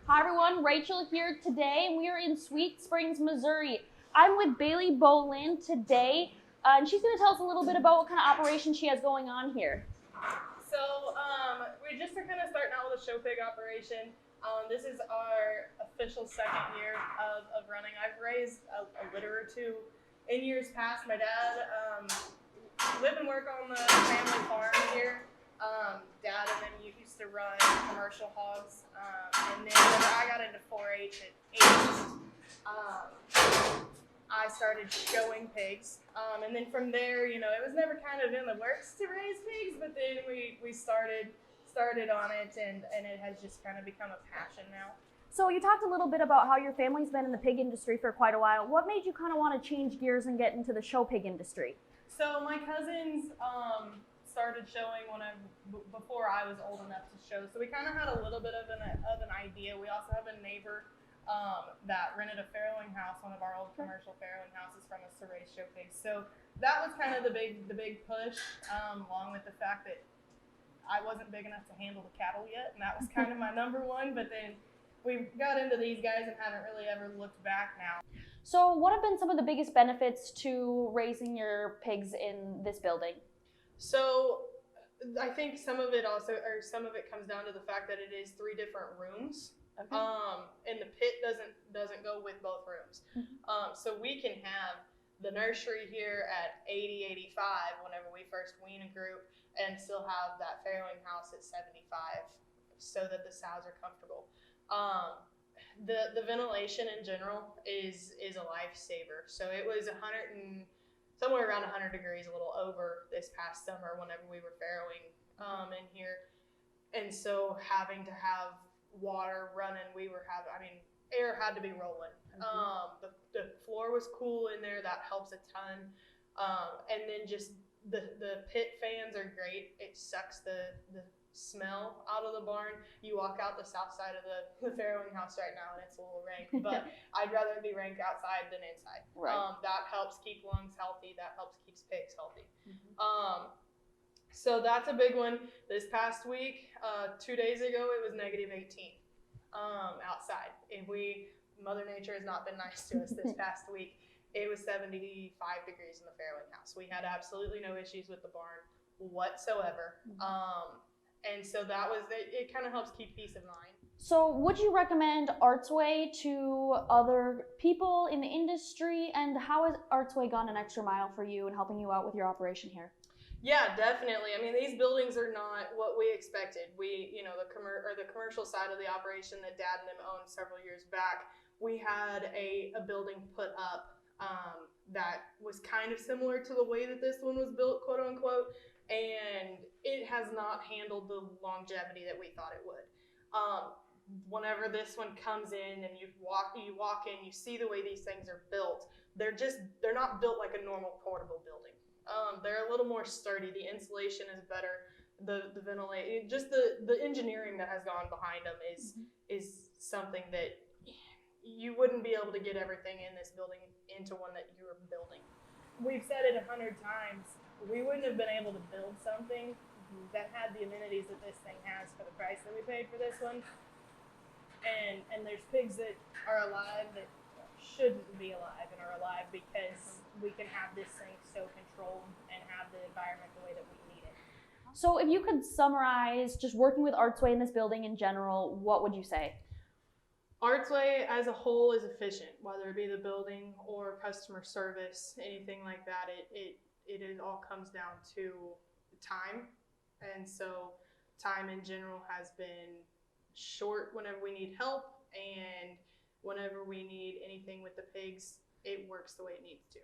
Hi everyone, Rachel here today, and we are in Sweet Springs, Missouri. I'm with Bailey Boland today, and she's going to tell us a little bit about what kind of operation she has going on here. So we just are kind of starting out with a show pig operation. This is our official second year of running. I've raised a litter or two in years past. My dad lived and worked on the family farm here. Dad and then used to run commercial hogs. And then whenever I got into 4-H at 8, I started showing pigs. And then from there, it was never kind of in the works to raise pigs, but then we started on it, and it has just kind of become a passion now. So you talked a little bit about how your family's been in the pig industry for quite a while. What made you kind of want to change gears and get into the show pig industry? So my cousins started showing before I was old enough to show. So we kind of had a little bit of an idea. We also have a neighbor that rented a farrowing house, one of our old commercial farrowing houses, from us to raise show pigs. So that was kind of the big push, along with the fact that I wasn't big enough to handle the cattle yet, and that was kind of my number one. But then we got into these guys and haven't really ever looked back now. So what have been some of the biggest benefits to raising your pigs in this building? So I think some of it comes down to the fact that it is 3 different rooms. Okay. And the pit doesn't go with both rooms. Mm-hmm. So we can have the nursery here at 80, 85 whenever we first wean a group, and still have that farrowing house at 75 so that the sows are comfortable. The ventilation in general is a lifesaver. So it was somewhere around 100 degrees, a little over, this past summer whenever we were farrowing in here. And so having to have water running, air had to be rolling. Mm-hmm. The floor was cool in there, that helps a ton. And then just the pit fans are great. It sucks the smell out of the barn. You walk out the south side of the farrowing house right now and it's a little rank, but I'd rather it be rank outside than inside. Right. That helps keep lungs healthy. That helps keep pigs healthy. Mm-hmm. So that's a big one. This past week, 2 days ago, it was -18 outside. Mother Nature has not been nice to us this past week. It was 75 degrees in the farrowing house. We had absolutely no issues with the barn whatsoever. Mm-hmm. And so it kind of helps keep peace of mind. So would you recommend Artsway to other people in the industry, and how has Artsway gone an extra mile for you in helping you out with your operation here? Yeah, definitely. I mean, these buildings are not what we expected. The commercial side of the operation that Dad and them owned several years back, we had a building put up that was kind of similar to the way that this one was built, quote unquote, and it has not handled the longevity that we thought it would. Whenever this one comes in and you walk in, you see the way these things are built. They're not built like a normal portable building. They're a little more sturdy. The insulation is better. The ventilation, just the engineering that has gone behind them is something that you wouldn't be able to get everything in this building into one that you were building. We've said it 100 times. We wouldn't have been able to build something that had the amenities that this thing has for the price that we paid for this one. And there's pigs that are alive that shouldn't be alive and are alive because we can have this thing so controlled and have the environment the way that we need it. So if you could summarize just working with Artsway in this building in general, what would you say? Artsway as a whole is efficient, whether it be the building or customer service, anything like that. It all comes down to time. And so time in general has been short whenever we need help, and whenever we need anything with the pigs, it works the way it needs to.